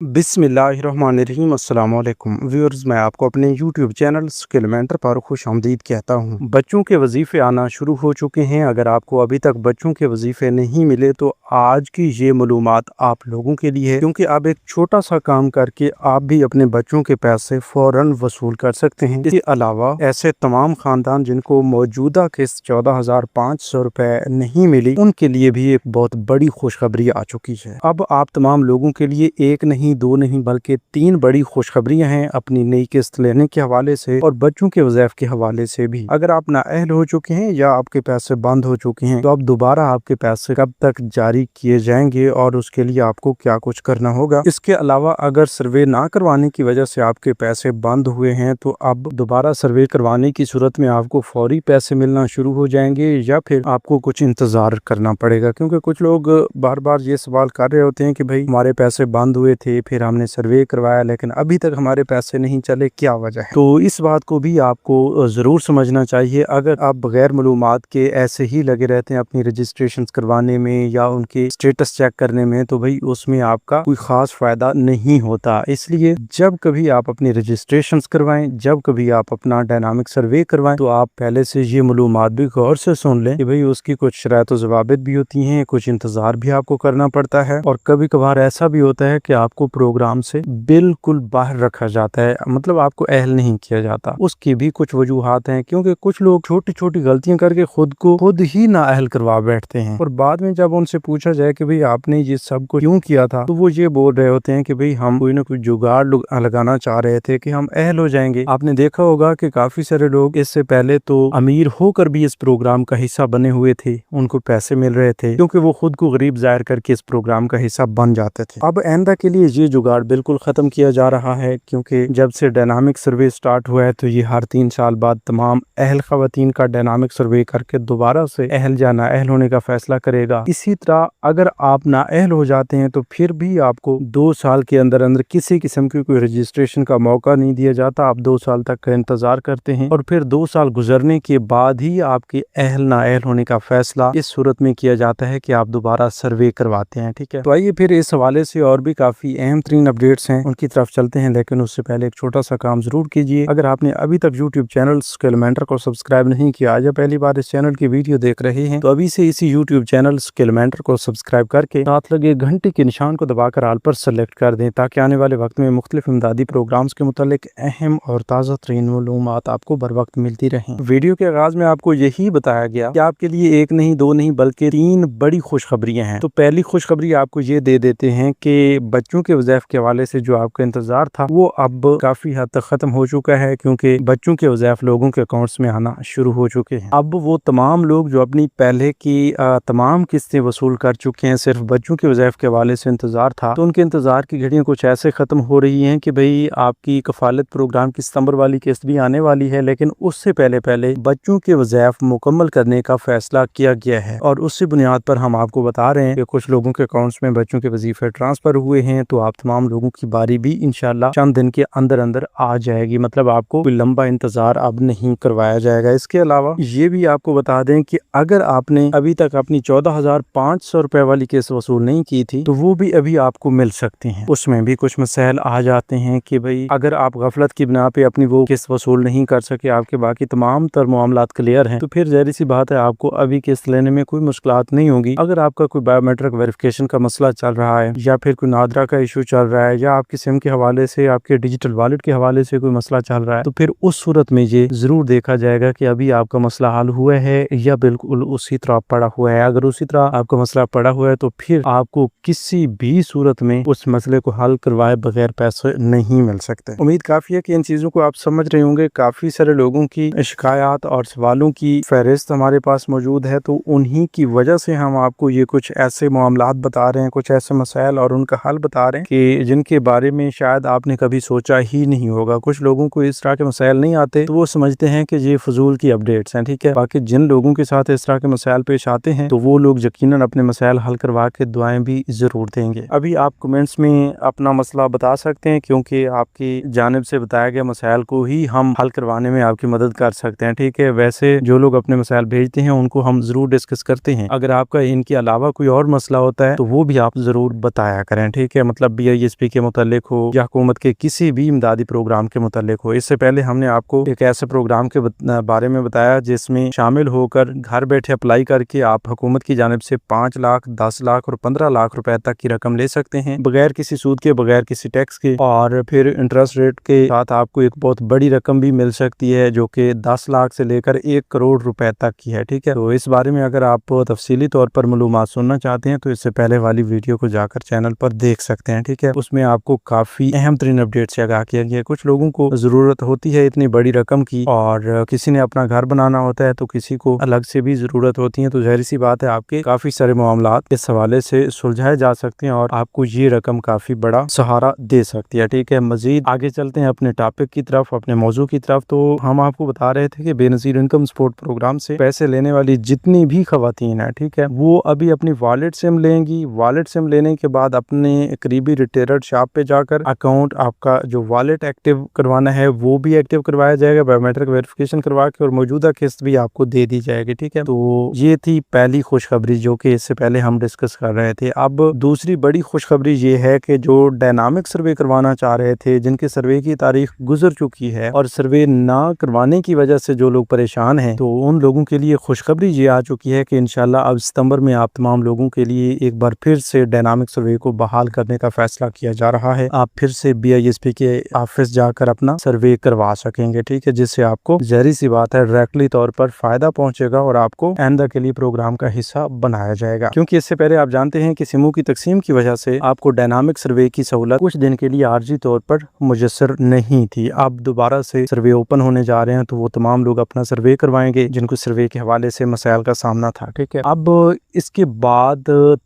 बिस्मिल्लाहिर्रहमानिर्रहीम अस्सलाम वालेकुम व्यूअर्स, मैं आपको अपने यूट्यूब चैनल स्किल मेंटर पर खुश आमदीद कहता हूँ। बच्चों के वजीफ़े आना शुरू हो चुके हैं। अगर आपको अभी तक बच्चों के वजीफ़े नहीं मिले तो आज की ये मालूमात आप लोगों के लिए है, क्योंकि आप एक छोटा सा काम करके आप भी अपने बच्चों के पैसे फ़ौरन वसूल कर सकते हैं। इसके अलावा ऐसे तमाम खानदान जिनको मौजूदा किस्त 14,500 रुपए नहीं मिली, उनके लिए भी एक बहुत बड़ी खुशखबरी आ चुकी है। अब आप तमाम लोगों के लिए एक नहीं, दो नहीं, बल्कि 3 बड़ी खुशखबरियां हैं अपनी नई किस्त लेने के हवाले से और बच्चों के वज़ाइफ के हवाले से भी। अगर आप नाअहल हो चुके हैं या आपके पैसे बंद हो चुके हैं तो अब दोबारा आपके पैसे कब तक जारी किए जाएंगे और उसके लिए आपको क्या कुछ करना होगा। इसके अलावा अगर सर्वे ना करवाने की वजह से आपके पैसे बंद हुए हैं तो अब दोबारा सर्वे करवाने की सूरत में आपको फौरी पैसे मिलना शुरू हो जाएंगे या फिर आपको कुछ इंतजार करना पड़ेगा। क्योंकि कुछ लोग बार बार ये सवाल कर रहे होते हैं कि भाई हमारे पैसे बंद हुए थे, फिर हमने सर्वे करवाया लेकिन अभी तक हमारे पैसे नहीं चले, क्या वजह है। तो इस बात को भी आपको जरूर समझना चाहिए। अगर आप बगैर मालूमात के ऐसे ही लगे रहते हैं अपनी रजिस्ट्रेशन करवाने में या उनके स्टेटस चेक करने में तो भाई उसमें आपका कोई खास फायदा नहीं होता। इसलिए जब कभी आप अपनी रजिस्ट्रेशन करवाएं, जब कभी आप अपना डायनामिक सर्वे करवाएं तो आप पहले से ये मालूमात भी गौर से सुन लें कि भाई उसकी कुछ शराइत व ज़वाबित भी होती हैं, कुछ इंतजार भी आपको करना पड़ता है और कभी कभार ऐसा भी होता है कि आपको प्रोग्राम से बिल्कुल बाहर रखा जाता है, मतलब आपको अहल नहीं किया जाता। उसकी भी कुछ वजूहात हैं, क्योंकि कुछ लोग छोटी छोटी गलतियां करके खुद ही ना अहल करवा बैठते हैं और बाद में जब उनसे पूछा जाए कि भाई आपने ये सब को क्यों किया था तो वो ये बोल रहे होते हैं कि भाई हम कोई ना कोई जुगाड़ लगाना चाह रहे थे कि हम अहल हो जाएंगे। आपने देखा होगा कि काफी सारे लोग इससे पहले तो अमीर होकर भी इस प्रोग्राम का हिस्सा बने हुए थे, उनको पैसे मिल रहे थे क्योंकि वो खुद को गरीब जाहिर करके इस प्रोग्राम का हिस्सा बन जाते थे। अब आइंदा के लिए ये जुगाड़ बिल्कुल खत्म किया जा रहा है, क्योंकि जब से डायनामिक सर्वे स्टार्ट हुआ है तो ये हर 3 साल बाद तमाम अहल खवातीन का डायनामिक सर्वे करके दोबारा से अहल या ना अहल होने का फैसला करेगा। इसी तरह अगर आप ना अहल हो जाते हैं तो फिर भी आपको 2 साल के अंदर अंदर किसी किस्म की कोई रजिस्ट्रेशन का मौका नहीं दिया जाता। आप 2 साल तक का इंतजार करते हैं और फिर 2 साल गुजरने के बाद ही आपके अहल ना अहल होने का फैसला इस सूरत में किया जाता है कि आप दोबारा सर्वे करवाते हैं। ठीक है, तो आइए फिर इस हवाले से और भी काफी अहम तरीन अपडेट्स हैं उनकी तरफ चलते हैं, लेकिन उससे पहले एक छोटा सा काम जरूर कीजिए। अगर आपने अभी तक यूट्यूब चैनल स्किल मेंटर को सब्सक्राइब नहीं किया या पहली बार इस चैनल की वीडियो देख रहे हैं तो अभी से इसी यूट्यूब चैनल स्किल मेंटर को सब्सक्राइब करके साथ लगे घंटे के निशान को दबाकर आल पर सेलेक्ट कर दें, ताकि आने वाले वक्त में मुख्तलिफ इमदादी प्रोग्राम्स के मुतालिक अहम और ताज़ा तरीन मालूमात आपको बर वक्त मिलती रहें। वीडियो के आगाज में आपको यही बताया गया कि आपके लिए एक नहीं, दो नहीं, बल्कि 3 बड़ी खुशखबरियां हैं। तो पहली खुशखबरी आपको ये दे देते हैं कि बच्चों के वज़ाइफ के हवाले से जो आपका इंतजार था वो अब काफी हद तक खत्म हो चुका है, क्योंकि बच्चों के वज़ाइफ लोगों के अकाउंट्स में आना शुरू हो चुके हैं। अब वो तमाम लोग जो अपनी पहले की तमाम किस्तें वसूल कर चुके हैं, सिर्फ बच्चों के वज़ाइफ के हवाले से इंतजार था, तो उनके इंतजार की घड़ियां कुछ ऐसे खत्म हो रही हैं कि भाई आपकी कफालत प्रोग्राम की सितंबर वाली किस्त भी आने वाली है, लेकिन उससे पहले बच्चों के वज़ाइफ मुकम्मल करने का फैसला किया गया है। और उसी बुनियाद पर हम आपको बता रहे हैं कि कुछ लोगों के अकाउंट्स में बच्चों के वजीफे ट्रांसफर हुए हैं, तो आप तमाम लोगों की बारी भी इंशाल्लाह चंद दिन के अंदर अंदर आ जाएगी। मतलब आपको कोई लंबा इंतजार अब नहीं करवाया जाएगा। इसके अलावा ये भी आपको बता दें कि अगर आपने अभी तक अपनी 14,500 रुपए वाली किस्त वसूल नहीं की थी तो वो भी अभी आपको मिल सकती हैं। उसमें भी कुछ मसाइल आ जाते हैं कि भाई अगर आप गफलत की बिना पे अपनी वो किस्त वसूल नहीं कर सके, आपके बाकी तमाम तर मामलात क्लियर हैं, तो फिर जाहिर सी बात है आपको अभी किस्त लेने में कोई मुश्किलात नहीं होगी। अगर आपका कोई बायोमेट्रिक वेरिफिकेशन का मसला चल रहा है या फिर कोई नादरा का इशू चल रहा है या आपकी सिम के हवाले से, आपके डिजिटल वॉलेट के हवाले से कोई मसला चल रहा है, तो फिर उस सूरत में ये जरूर देखा जाएगा कि अभी आपका मसला हल हुआ है या बिल्कुल उसी तरह पड़ा हुआ है। अगर उसी तरह आपका मसला पड़ा हुआ है तो फिर आपको किसी भी सूरत में उस मसले को हल करवाए बगैर पैसे नहीं मिल सकते। उम्मीद काफी है कि इन चीजों को आप समझ रहे होंगे। काफी सारे लोगों की शिकायत और सवालों की फहरिस्त हमारे पास मौजूद है, तो उन्हीं की वजह से हम आपको ये कुछ ऐसे मामलात बता रहे हैं, कुछ ऐसे मसाइल और उनका हल बता रहे हैं कि जिनके बारे में शायद आपने कभी सोचा ही नहीं होगा। कुछ लोगों को इस तरह के मसाइल नहीं आते तो वो समझते हैं कि ये फजूल की अपडेट्स हैं। ठीक है, बाकी जिन लोगों के साथ इस तरह के मसाइल पेश आते हैं तो वो लोग यकीनन अपने मसाइल हल करवा के दुआएं भी जरूर देंगे। अभी आप कमेंट्स में अपना मसला बता सकते हैं, क्योंकि आपकी जानिब से बताया गया मसाइल को ही हम हल करवाने में आपकी मदद कर सकते हैं। ठीक है, वैसे जो लोग अपने मसाइल भेजते हैं उनको हम जरूर डिस्कस करते हैं। अगर आपका इनके अलावा कोई और मसला होता है तो वो भी आप जरूर बताया करें। ठीक है, मतलब मतलब BISP के मुतालिक हो या हुकूमत के किसी भी इमदादी प्रोग्राम के मुतालिक हो। इससे पहले हमने आपको एक ऐसे प्रोग्राम के बारे में बताया जिसमें शामिल होकर घर बैठे अप्लाई करके आप हुकूमत की जानिब से 5 लाख, 10 लाख और 15 लाख रुपए तक की रकम ले सकते हैं, बगैर किसी सूद के, बगैर किसी टैक्स के। और फिर इंटरेस्ट रेट के साथ आपको एक बहुत बड़ी रकम भी मिल सकती है जो कि 10 लाख से लेकर 1 करोड़ रुपए तक की है। ठीक है, तो इस बारे में अगर आप तफसीली तौर पर मालूमात सुनना चाहते हैं तो इससे पहले वाली वीडियो को जाकर चैनल पर देख सकते हैं। ठीक है, उसमें आपको काफी अहम तरीन अपडेट से आगाह किया गया है। कुछ लोगों को जरूरत होती है इतनी बड़ी रकम की, और किसी ने अपना घर बनाना होता है तो किसी को अलग से भी जरूरत होती है, तो जाहिर सी बात है आपके काफी सारे मामलात इस हवाले से सुलझाए जा सकते हैं और आपको ये रकम काफी बड़ा सहारा दे सकती है। ठीक है, मजीद आगे चलते हैं अपने टॉपिक की तरफ, अपने मौजू की तरफ। तो हम आपको बता रहे थे कि बेनज़ीर इनकम सपोर्ट प्रोग्राम से पैसे लेने वाली जितनी भी खवातीन है, ठीक है, वो अभी अपनी वॉलेट सिम लेंगी। वॉलेट सिम लेने के बाद अपने करीबी रिटेलर शॉप पे जाकर अकाउंट, आपका जो वॉलेट एक्टिव करवाना है वो भी एक्टिव करवाया जाएगा, बायोमेट्रिक वेरिफिकेशन करवा के, और मौजूदा किस्त भी आपको दे दी जाएगी। ठीक है, तो ये थी पहली खुशखबरी जो कि इससे पहले हम डिस्कस कर रहे थे। अब दूसरी बड़ी खुशखबरी ये है कि जो डायनामिक सर्वे करवाना चाह रहे थे, जिनके सर्वे की तारीख गुजर चुकी है और सर्वे ना करवाने की वजह से जो लोग परेशान हैं, तो उन लोगों के लिए खुशखबरी ये आ चुकी है कि इंशाल्लाह अब सितंबर में आप तमाम लोगों के लिए एक बार फिर से डायनामिक सर्वे को बहाल करने का फैसला किया जा रहा है। आप फिर से BISP के ऑफिस जाकर अपना सर्वे करवा सकेंगे। ठीक है, जिससे आपको ज़ाहिर सी बात है डायरेक्टली तौर पर फायदा पहुंचेगा और आपको आइंदा के लिए प्रोग्राम का हिस्सा बनाया जाएगा। क्योंकि इससे पहले आप जानते हैं कि सिमों की तकसीम की वजह से आपको डायनामिक सर्वे की सहूलत कुछ दिन के लिए आर्जी तौर पर मुयस्सर नहीं थी। अब दोबारा से सर्वे ओपन होने जा रहे हैं, तो वो तमाम लोग अपना सर्वे करवाएंगे जिनको सर्वे के हवाले से मसाइल का सामना था। ठीक है, अब इसके बाद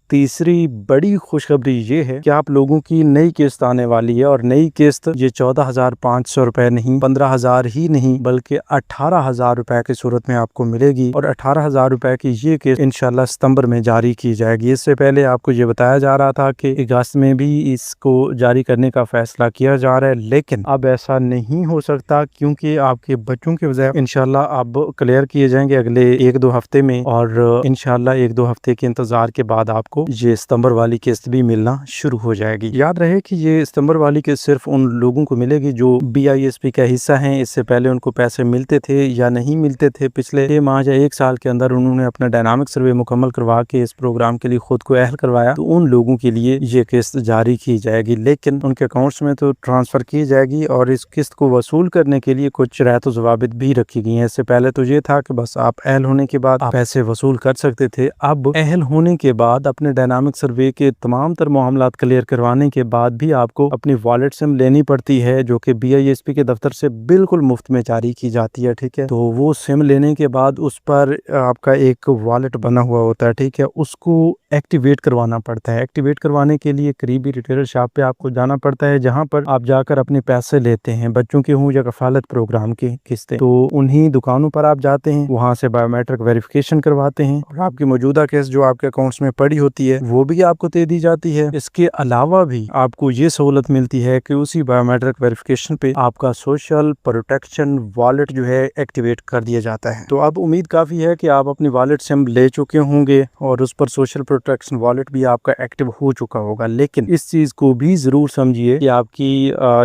तीसरी बड़ी खुशखबरी ये है कि आप लोगों की नई किस्त आने वाली है, और नई किस्त ये 14,500 रुपए नहीं, 15,000 ही नहीं, बल्कि 18,000 रुपए की सूरत में आपको मिलेगी। और 18,000 रुपए की ये किस्त इंशाल्लाह सितंबर में जारी की जाएगी। इससे पहले आपको ये बताया जा रहा था कि अगस्त में भी इसको जारी करने का फैसला किया जा रहा है, लेकिन अब ऐसा नहीं हो सकता क्योंकि आपके बच्चों के वजह इंशाल्लाह अब क्लियर किए जाएंगे अगले 1-2 हफ्ते में, और इंशाल्लाह 1-2 हफ्ते के इंतजार के बाद आपको ये सितंबर वाली किस्त भी मिलना शुरू हो जाएगी। याद रहे कि ये सितंबर वाली किस्त सिर्फ उन लोगों को मिलेगी जो BISP का हिस्सा हैं। इससे पहले उनको पैसे मिलते थे या नहीं मिलते थे, पिछले 6 माह या 1 साल के अंदर उन्होंने अपना डायनामिक सर्वे मुकम्मल करवा के इस प्रोग्राम के लिए खुद को अहल करवाया, तो उन लोगों के लिए ये किस्त जारी की जाएगी, लेकिन उनके अकाउंट्स में तो ट्रांसफर की जाएगी। और इस किस्त को वसूल करने के लिए कुछ शराइत व ज़वाबित भी रखी गई हैं। इससे पहले तो ये था कि बस आप अहल होने के बाद आप पैसे वसूल कर सकते थे। अब अहल होने के बाद अपने डायनामिक सर्वे के तमाम तर मामलात क्लियर करवाने के बाद भी आपको अपनी वॉलेट सिम लेनी पड़ती है, जो कि BISP के दफ्तर से बिल्कुल मुफ्त में जारी की जाती है। ठीक है, तो वो सिम लेने के बाद उस पर आपका एक वॉलेट बना हुआ होता है। ठीक है, उसको एक्टिवेट करवाना पड़ता है। एक्टिवेट करवाने के लिए करीबी रिटेलर शॉप पे आपको जाना पड़ता है, जहां पर आप जाकर अपने पैसे लेते हैं, बच्चों के हों या कफालत प्रोग्राम की किस्तें। तो उन्हीं दुकानों पर आप जाते हैं, वहां से बायोमेट्रिक वेरिफिकेशन करवाते हैं, और आपकी मौजूदा किस्त जो आपके अकाउंट्स में पड़ी होती है वो भी आपको दे दी जाती है। इसके अलावा भी आपको ये सहूलत मिलती है कि उसी बायोमेट्रिक वेरिफिकेशन पे आपका सोशल प्रोटेक्शन वॉलेट जो है एक्टिवेट कर दिया जाता है। तो अब उम्मीद काफी है कि आप अपनी वॉलेट सिम ले चुके होंगे और उस पर सोशल प्रोटेक्शन वॉलेट भी आपका एक्टिव हो चुका होगा, लेकिन इस चीज को भी जरूर समझिए कि आपकी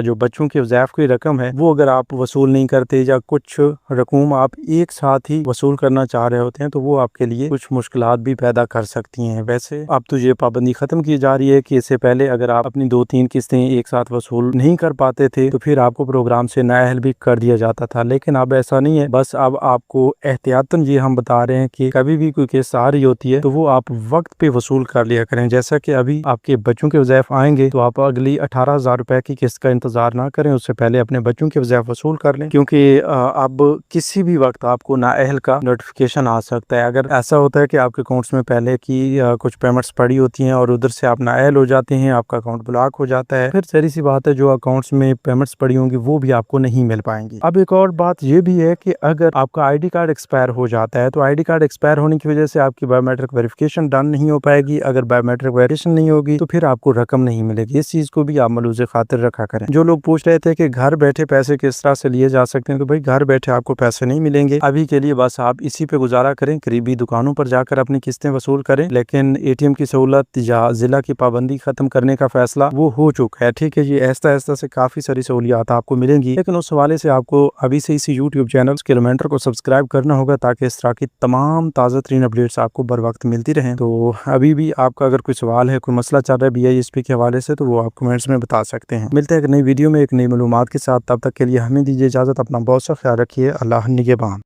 जो बच्चों के वज़ाइफ की रकम है वो अगर आप वसूल नहीं करते या कुछ रकूम आप एक साथ ही वसूल करना चाह रहे होते हैं तो वो आपके लिए कुछ मुश्किलात भी पैदा कर सकती हैं। वैसे अब तो ये पाबंदी खत्म की जा रही है कि इससे पहले अगर आप अपनी 2-3 किस्तें एक साथ वसूल नहीं कर पाते थे तो फिर आपको प्रोग्राम से नाअहल भी कर दिया जाता था, लेकिन अब ऐसा नहीं है। बस अब आपको एहतियातन ये हम बता रहे हैं कि कभी भी कोई किस्त आ रही होती है तो वो आप वक्त पे वसूल कर लिया करें। जैसा कि अभी आपके बच्चों के वज़ाइफ आएंगे तो आप अगली 18,000 रुपए की किस्त का इंतजार ना करें, उससे पहले अपने बच्चों के वज़ाइफ वसूल कर लें, क्योंकि अब किसी भी वक्त आपको नाअहल का नोटिफिकेशन आ सकता है। अगर ऐसा होता है कि आपके अकाउंट्स में पहले की कुछ पेमेंट्स पड़ी होती हैं और उधर से आप नाअहल हो जाते हैं, आपका अकाउंट ब्लॉक हो जाता है, फिर सारी सी बात है जो अकाउंट्स में पेमेंट्स पड़ी होंगी वो भी आपको नहीं मिल पाएंगी। अब एक और बात ये भी है कि अगर आपका ID कार्ड एक्सपायर हो जाता है तो ID कार्ड एक्सपायर होने की वजह से आपकी बायोमेट्रिक वेरिफिकेशन डन नहीं हो पाएगी। अगर बायोमेट्रिक वेरिफिकेशन नहीं होगी तो फिर आपको रकम नहीं मिलेगी। इस चीज को भी आप मलूज़े खातिर रखा करें। जो लोग पूछ रहे थे कि घर बैठे पैसे किस तरह से लिए जा सकते हैं, तो भाई घर बैठे आपको पैसे नहीं मिलेंगे अभी के लिए। बस आप इसी पे गुजारा करें, करीबी दुकानों पर जाकर अपनी किस्तें वसूल करें, लेकिन ATM की सहूलत या जिला की पाबंदी खत्म करने करने का फैसला वो हो चुका है। ठीक है जी, ऐसा ऐसा से काफ़ी सारी सहूलियात आपको मिलेंगी, लेकिन उस हवाले से आपको अभी से इसी यूट्यूब चैनल स्किल मेंटर को सब्सक्राइब करना होगा ताकि इस तरह की तमाम ताज़ा तरीन अपडेट्स आपको बर वक्त मिलती रहें। तो अभी भी आपका अगर कोई सवाल है, कोई मसला चल रहा है BISP के हवाले से, तो वो आप कमेंट्स में बता सकते हैं। मिलते हैं एक नई वीडियो में एक नई मालूमात के साथ, तब तक के लिए हमें दीजिए इजाज़त। अपना बहुत सा ख्याल रखिए। अल्लाह निगहबान।